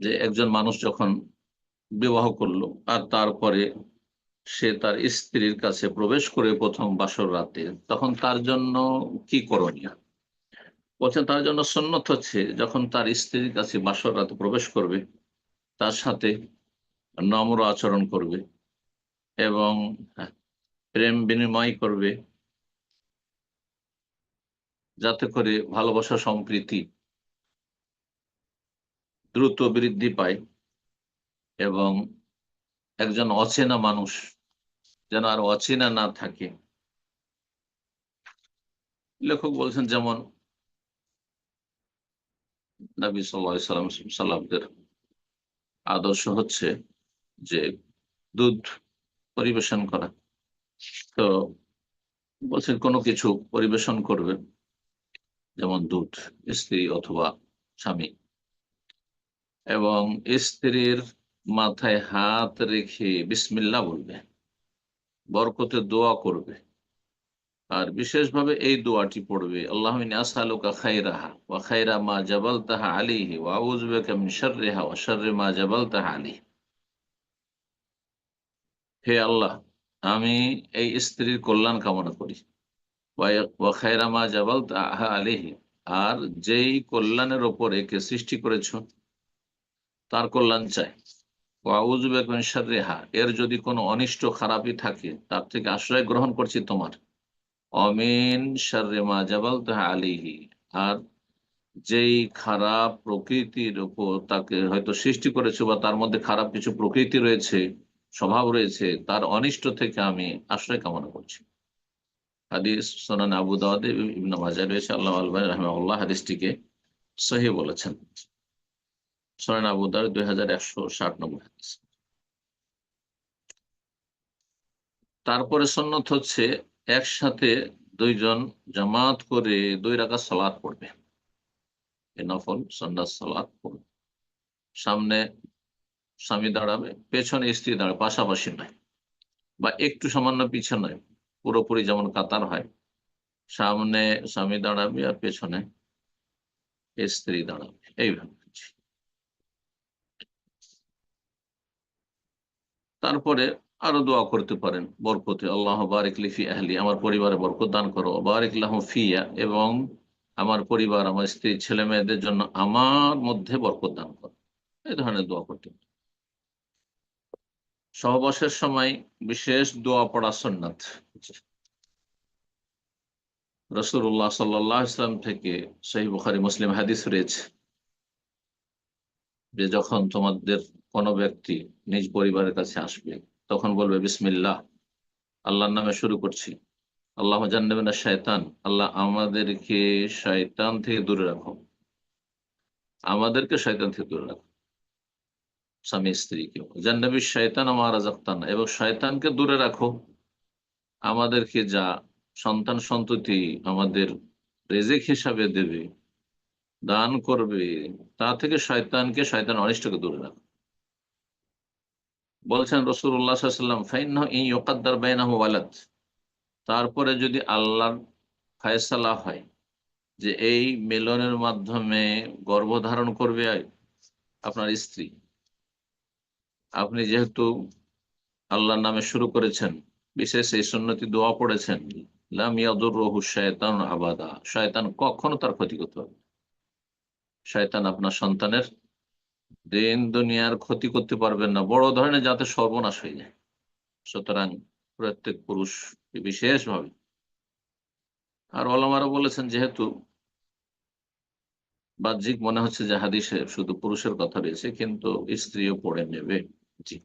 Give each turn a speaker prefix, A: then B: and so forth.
A: যে একজন মানুষ যখন বিবাহ করলো আর তারপরে সে তার স্ত্রীর কাছে প্রবেশ করে প্রথম বাসর রাতে, তখন তার জন্য কি করণীয়? বলছেন তার জন্য সুন্নত হচ্ছে যখন তার স্ত্রীর কাছে বাসর রাতে প্রবেশ করবে তার সাথে নম্র আচরণ করবে এবং প্রেম বিনিময় করবে, যাতে করে ভালোবাসা সম্প্রীতি দ্রুত বৃদ্ধি পায় এবং একজন অচেনা মানুষ যেন আর অচেনা না থাকে। লেখক বলছেন যেমন নবী সাল্লামের আদর্শ হচ্ছে যে দুধ পরিবেশন করা। তো বলছেন কোনো কিছু পরিবেশন করবেন, যেমন দুধ, স্ত্রী অথবা স্বামী, এবং স্ত্রীর মাথায় হাত রেখে বিসমিল্লাহ বলবে, বরকতে দোয়া করবে, আর বিশেষভাবে এই দোয়াটি পড়বে, আল্লাহুম্মা ইন্নী আসআলুকা খায়রাহা ওয়া খায়রা মা জাবালতাহা আলাইহি ওয়া আউযু বিকা মিন শাররিহা ওয়া শাররি মা জাবালতাহা আলাইহি। হে আল্লাহ, আমি এই স্ত্রীর কল্যাণ কামনা করি, ওয়া খায়রা মা জাবালতাহা আলাইহি, আর যেই কল্যাণের ওপর একে সৃষ্টি করেছ তার কল্যাণ চাই। ওয়া আউযু বিকা মিন শাররিহা, এর যদি কোনো অনিষ্ট খারাপই থাকে তার থেকে আশ্রয় গ্রহণ করছি তোমার। অমিন শাররি মা জাবালতাহা আলাইহি, আর যেই খারাপ প্রকৃতির উপর তাকে হয়তো সৃষ্টি করেছে বা তার মধ্যে খারাপ কিছু প্রকৃতি রয়েছে, স্বভাব রয়েছে, তার অনিষ্ট থেকে আমি আশ্রয় কামনা করছি। হাদিস সুনান আবু দাউদ, ইবনে মাজাহ রয়েছে। আল্লামা আল-আলবানী রাহিমাহুল্লাহ হাদিসটিকে সহিহ বলেছেন। সুনান আবু দাউদ 2160 নম্বর হাদিস। তারপরে সুন্নত হচ্ছে একসাথে দুইজন জামাত করে 2 রাকাত সালাত পড়বে, এই নফল সুন্নাত সালাত পড়বে। সামনে স্বামী দাঁড়াবে, পেছনে স্ত্রী দাঁড়াবে, পাশাপাশি নয় বা একটু সামান্য পিছনে নয়, পুরোপুরি যেমন কাতার হয়। সামনে স্বামী দাঁড়াবে আর পেছনে স্ত্রী দাঁড়াবে, এইভাবে। তারপরে আরো দোয়া করতে পারেন বরকতে, আল্লাহ বারিক লি ফি আহলি, আমার পরিবারে বরকত দান করো, বারিক লাহুম ফিয়া, এবং আমার পরিবার, আমার স্ত্রী, ছেলে মেয়েদের জন্য আমার মধ্যে বরকত দান করো। এই ধরনের দোয়া করতে পারেন। সহবাসের সময় বিশেষ দোয়া পড়া সুন্নাত। রাসূলুল্লাহ সাল্লাল্লাহু আলাইহি ওয়াসাল্লাম থেকে সহিহ বুখারী মুসলিম হাদিস রয়েছে যে যখন তোমাদের কোনো ব্যক্তি নিজ পরিবারের কাছে আসবে তখন বলবে বিসমিল্লাহ, আল্লাহর নামে শুরু করছি। আল্লাহ জান্নাবিনা শয়তান, আল্লাহ আমাদেরকে শয়তান থেকে দূরে রাখো, আমাদেরকে শয়তান থেকে দূরে রাখো, স্বামী স্ত্রীকে। জান্নাবি শয়তান আমার রাযাকতানা, এবং শয়তানকে দূরে রাখো, আমাদেরকে যা সন্তান সন্ততি আমাদের রিজিক হিসাবে দেবে, দান করবে, তা থেকে শয়তানকে, শয়তান অনিষ্টকে দূরে রাখো। বলছেন রাসূলুল্লাহ সাল্লাল্লাহু আলাইহি ওয়াসাল্লাম, ফাইন্নাহু ইন ইউকাদ্দার বাইনাহু ওয়ালাদ, তারপরে যদি আল্লাহর ফায়সালা হয় যে এই মিলনের মাধ্যমে গর্ভধারণ করবে আপনার স্ত্রী, আপনি যেহেতু আল্লাহর নামে শুরু করেছেন, বিশেষ এই সুন্নতি দোয়া পড়েছেন, লাম ইয়াদুররুহু শায়তান আবাদা, শয়তান কখনো তার ক্ষতি করতে পারবে না। শয়তান আপনার সন্তানের দিন দুনিয়ার ক্ষতি করতে পারবেন না, বড় ধরনের যাতে সর্বনাশ হয়ে যায়। সুতরাং প্রত্যেক পুরুষ বিশেষভাবে, আর ওলামারা বলেছেন যেহেতু বাহ্যিক মনে হচ্ছে যে হাদিসে শুধু পুরুষের কথা রয়েছে, কিন্তু স্ত্রীও পড়ে নেবে। জি।